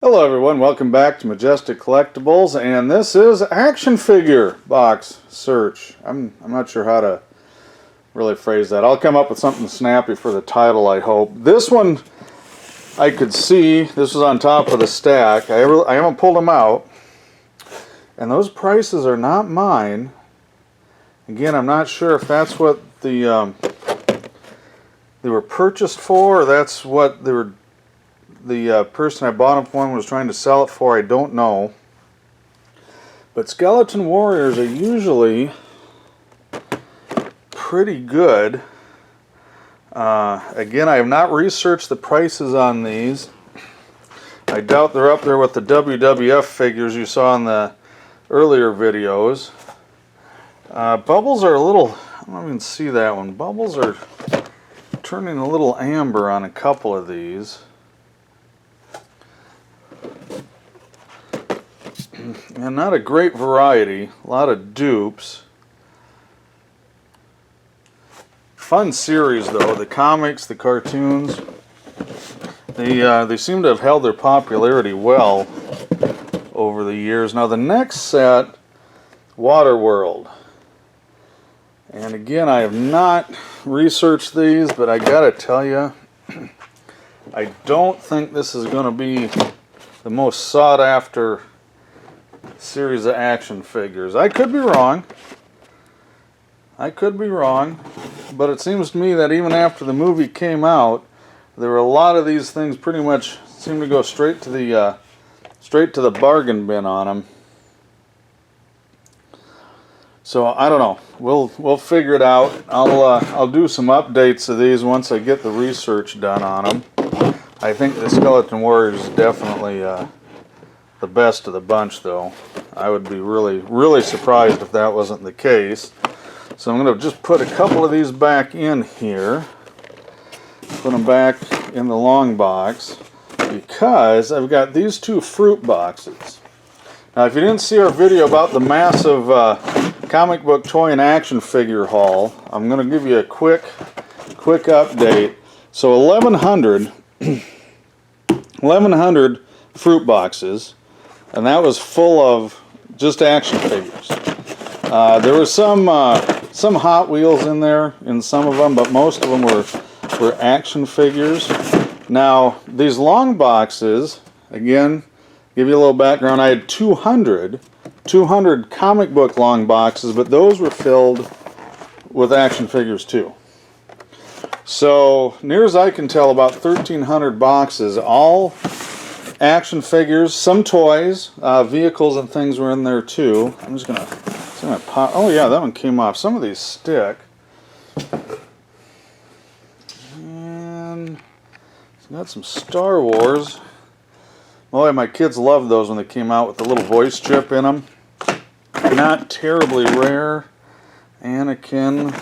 Hello everyone, welcome back to Majestic Collectibles, and this is action figure box search. I'm not sure how to really phrase that. I'll come up with something snappy for the title, I hope. This one I could see, this was on top of the stack. I haven't pulled them out, and those prices are not mine. Again, I'm not sure if that's what they were purchased for, or that's what they were. The person I bought them from was trying to sell it for. I don't know. But skeleton warriors are usually pretty good. Again, I have not researched the prices on these. I doubt they're up there with the WWF figures you saw in the earlier videos. Bubbles are a little, I don't even see that one. Bubbles are turning a little amber on a couple of these. And not a great variety, a lot of dupes. Fun series though, the comics, the cartoons, they seem to have held their popularity well over the years. Now the next set, Waterworld. And again, I have not researched these, but I gotta tell you, I don't think this is going to be the most sought after series of action figures. I could be wrong. But it seems to me that even after the movie came out, there were a lot of these things pretty much seem to go straight to the bargain bin on them. So I don't know. We'll figure it out. I'll do some updates of these once I get the research done on them. I think the Skeleton Warriors is definitely the best of the bunch, though. I would be really surprised if that wasn't the case. So I'm going to just put a couple of these back in here. Put them back in the long box because I've got these two fruit boxes. Now, if you didn't see our video about the massive comic book toy and action figure haul, I'm going to give you a quick update. So 1,100 fruit boxes. And that was full of just action figures. There was some Hot Wheels in there in some of them, but most of them were action figures. Now, these long boxes, again, give you a little background, I had 200 comic book long boxes, but those were filled with action figures too. So, near as I can tell, about 1,300 boxes, all action figures, some toys, vehicles and things were in there too. I'm just gonna pop. Oh yeah, that one came off. Some of these stick. And it's got some Star Wars. Boy, my kids loved those when they came out with the little voice chip in them. Not terribly rare. Anakin.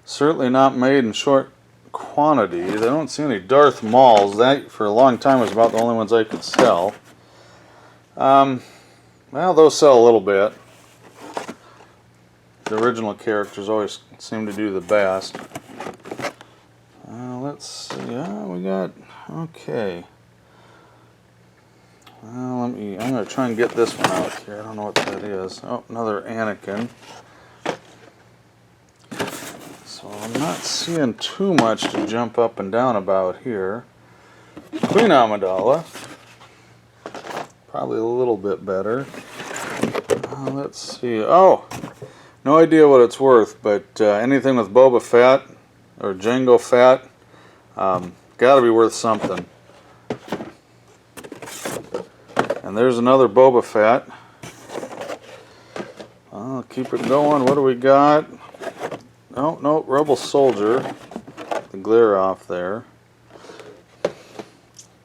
Certainly not made in short quantity. I don't see any Darth Mauls. That for a long time was about the only ones I could sell. Well, those sell a little bit. The original characters always seem to do the best. Let's see. We got okay. I'm going to try and get this one out here. I don't know what that is. Oh, another Anakin. So I'm not seeing too much to jump up and down about here. Queen Amidala. Probably a little bit better. Let's see. Oh, no idea what it's worth, but anything with Boba Fett or Jango Fett, got to be worth something. And there's another Boba Fett. I'll keep it going. What do we got? No, Rebel Soldier. The glare off there.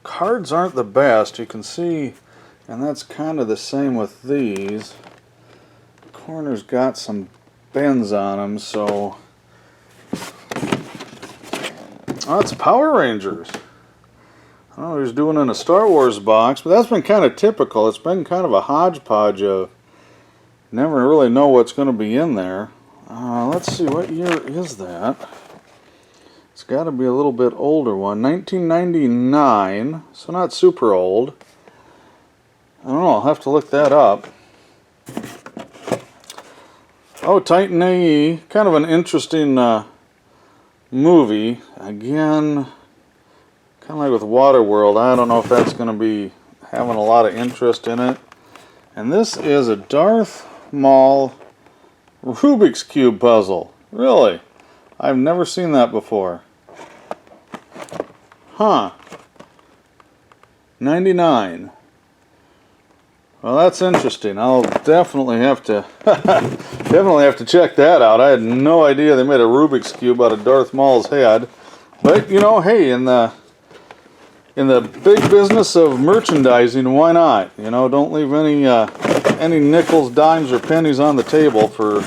Cards aren't the best. You can see, and that's kind of the same with these. The corner's got some bends on them, so. Oh, it's Power Rangers. I don't know what he's doing in a Star Wars box, but that's been kind of typical. It's been kind of a hodgepodge of never really know what's going to be in there. Let's see, what year is that? It's got to be a little bit older one. 1999, so not super old. I don't know, I'll have to look that up. Oh, Titan AE, kind of an interesting movie. Again, kind of like with Waterworld, I don't know if that's going to be having a lot of interest in it. And this is a Darth Maul Rubik's Cube puzzle. Really? I've never seen that before. Huh. 99. Well, that's interesting. I'll definitely have to check that out. I had no idea they made a Rubik's Cube out of Darth Maul's head. But you know, hey, in the big business of merchandising, why not? You know, don't leave any nickels, dimes, or pennies on the table for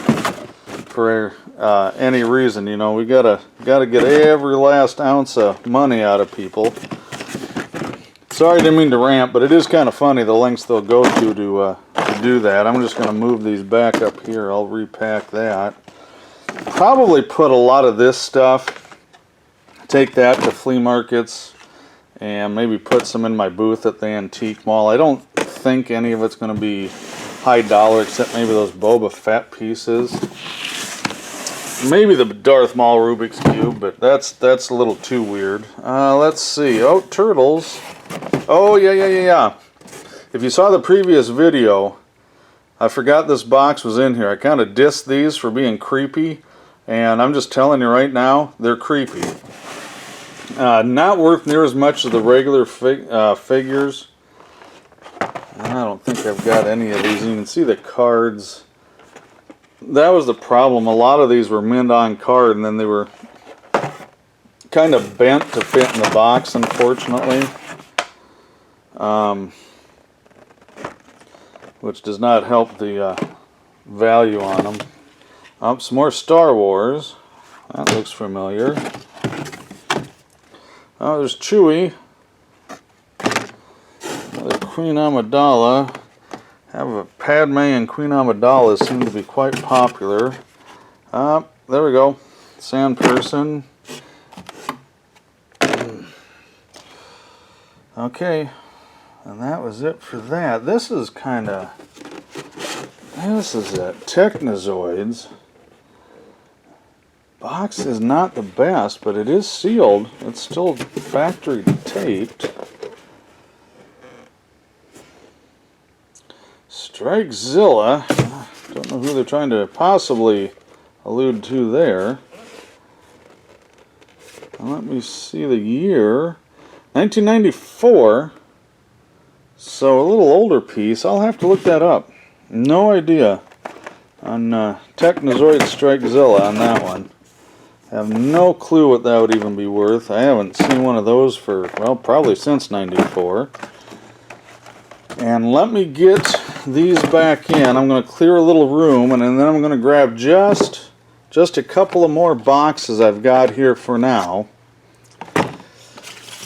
any reason. You know, we gotta get every last ounce of money out of people. Sorry, I didn't mean to rant, but it is kind of funny the lengths they'll go to do that. I'm just going to move these back up here. I'll repack that. Probably put a lot of this stuff, take that to flea markets, and maybe put some in my booth at the antique mall. I don't think any of it's going to be high dollar, except maybe those Boba Fett pieces. Maybe the Darth Maul Rubik's Cube, but that's a little too weird. Let's see. Oh, turtles. Oh, yeah. If you saw the previous video, I forgot this box was in here. I kind of dissed these for being creepy, and I'm just telling you right now, they're creepy. Not worth near as much as the regular figures. I don't think I've got any of these. You can see the cards. That was the problem. A lot of these were mint on card, and then they were kind of bent to fit in the box, unfortunately. Which does not help the value on them. Some more Star Wars. That looks familiar. Oh, there's Chewie. The Queen Amidala. Have a Padme and Queen Amidala seem to be quite popular. There we go. Sand person. Okay. And that was it for that. This is it. Technozoids. Box is not the best, but it is sealed. It's still factory taped. Strikezilla. Don't know who they're trying to possibly allude to there. And let me see the year. 1994. So a little older piece. I'll have to look that up. No idea on Technozoid Strikezilla on that one. I have no clue what that would even be worth. I haven't seen one of those for, well, probably since 94. And let me get these back in. I'm going to clear a little room, and then I'm going to grab just a couple of more boxes I've got here for now.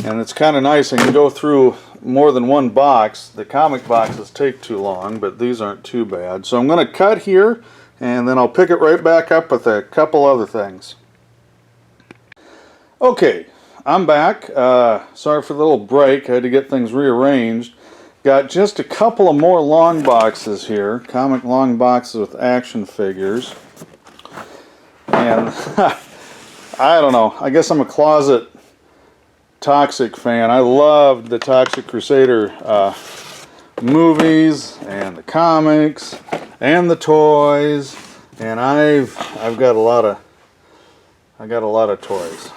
And it's kind of nice. I can go through more than one box. The comic boxes take too long, but these aren't too bad. So I'm going to cut here, and then I'll pick it right back up with a couple other things. Okay, I'm back. Sorry for the little break. I had to get things rearranged. Got just a couple of more long boxes here. Comic long boxes with action figures. And I don't know. I guess I'm a closet Toxic fan. I loved the Toxic Crusader movies and the comics and the toys, and I've got a lot of toys.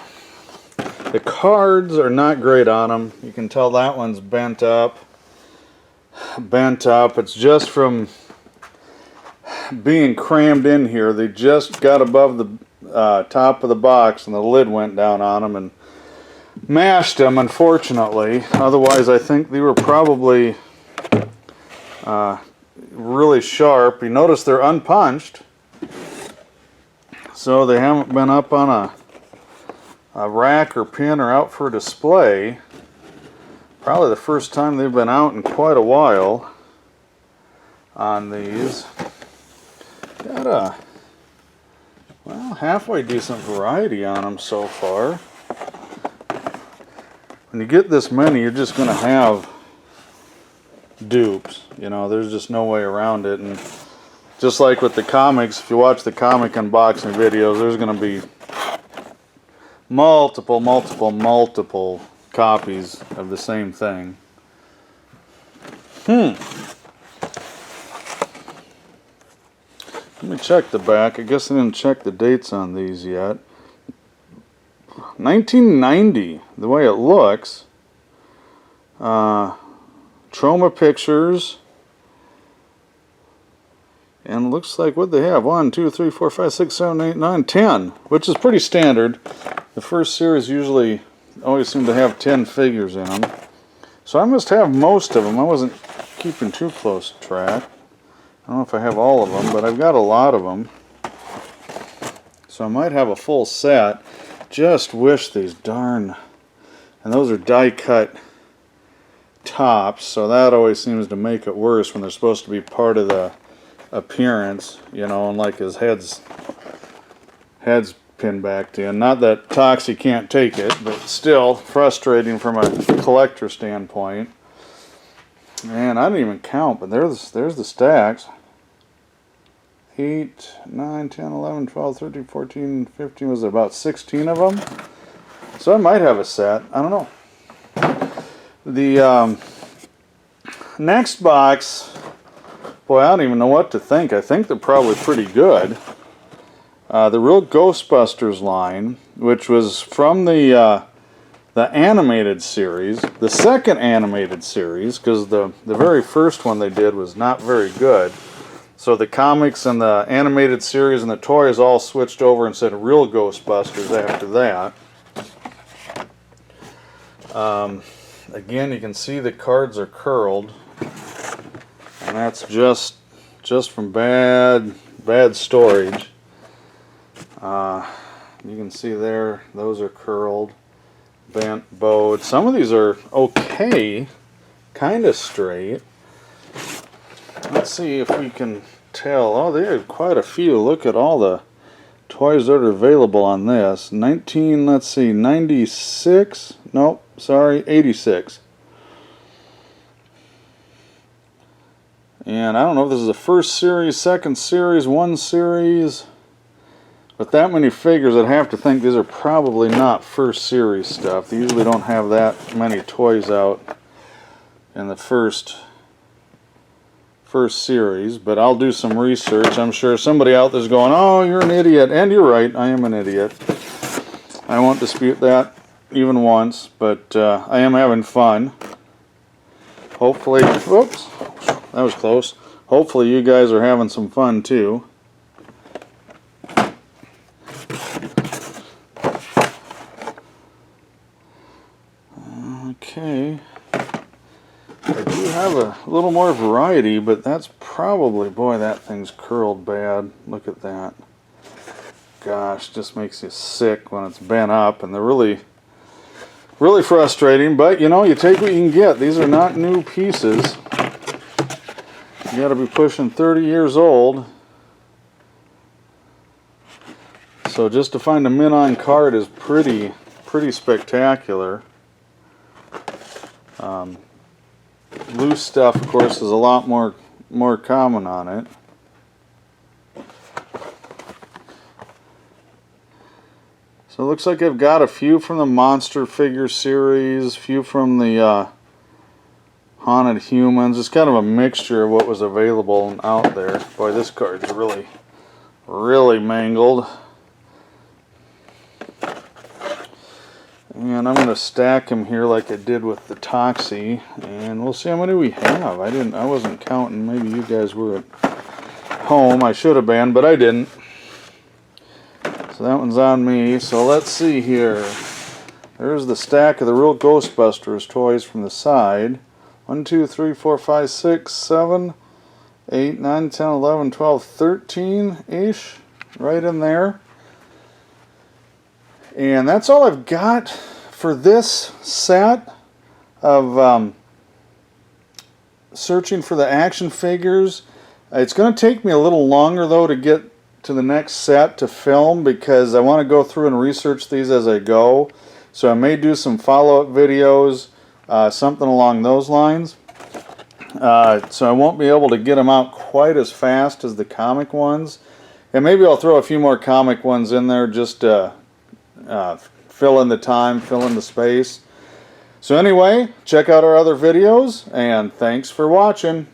The cards are not great on them. You can tell that one's bent up. It's just from being crammed in here. They just got above the top of the box and the lid went down on them and mashed them, unfortunately. Otherwise, I think they were probably really sharp. You notice they're unpunched, so they haven't been up on a rack or pin or out for display. Probably the first time they've been out in quite a while on these. Got a, well, halfway decent variety on them so far. when you get this many, you're just going to have dupes. You know, there's just no way around it. And just like with the comics, if you watch the comic unboxing videos, there's going to be multiple copies of the same thing. Let me check the back. I guess I didn't check the dates on these yet. 1990, the way it looks. Trauma Pictures. And it looks like, what they have? 1, 2, 3, 4, 5, 6, 7, 8, 9, 10. Which is pretty standard. The first series usually always seem to have 10 figures in them. So I must have most of them. I wasn't keeping too close track. I don't know if I have all of them, but I've got a lot of them. So I might have a full set. Just wish these darn... And those are die-cut tops, so that always seems to make it worse when they're supposed to be part of the appearance, you know, and like his head's pinned back in. Not that Toxic can't take it, but still frustrating from a collector standpoint. Man, I didn't even count, but there's the stacks. 8, 9, 10, 11, 12, 13, 14, 15, was there about 16 of them? So I might have a set. I don't know. The next box, boy, I don't even know what to think. I think they're probably pretty good. The real Ghostbusters line, which was from the animated series, the second animated series, because the very first one they did was not very good. So the comics and the animated series and the toys all switched over and said real Ghostbusters after that. Again, you can see the cards are curled, and that's just from bad storage. You can see there, those are curled, bent, bowed. Some of these are okay, kind of straight. Let's see if we can tell. Oh, there are quite a few. Look at all the toys that are available on this. 96? Nope, sorry, 86. And I don't know if this is the first series, second series, one series. With that many figures, I'd have to think these are probably not first series stuff. They usually don't have that many toys out in the first series, but I'll do some research. I'm sure somebody out there's going, oh, you're an idiot. And you're right, I am an idiot. I won't dispute that even once, but I am having fun. Hopefully, whoops, that was close. Hopefully you guys are having some fun too. Okay. I do have a little more variety, but that's probably, boy, that thing's curled bad. Look at that. Gosh, just makes you sick when it's bent up, and they're really frustrating, but you know, you take what you can get. These are not new pieces. You gotta be pushing 30 years old. So just to find a mint-on card is pretty spectacular. Loose stuff, of course, is a lot more common on it. So it looks like I've got a few from the Monster Figure series, a few from the Haunted Humans. It's kind of a mixture of what was available and out there. Boy, this card's really mangled. And I'm going to stack them here like I did with the Toxie, and we'll see how many we have. I wasn't counting. Maybe you guys were at home. I should have been, but I didn't. So that one's on me. So let's see here. There's the stack of the real Ghostbusters toys from the side. 1, 2, 3, 4, 5, 6, 7, 8, 9, 10, 11, 12, 13-ish. Right in there. And that's all I've got for this set of searching for the action figures. It's going to take me a little longer, though, to get to the next set to film, because I want to go through and research these as I go. So I may do some follow-up videos, something along those lines. So I won't be able to get them out quite as fast as the comic ones. And maybe I'll throw a few more comic ones in there just to fill in the time, fill in the space. So anyway, check out our other videos, and thanks for watching.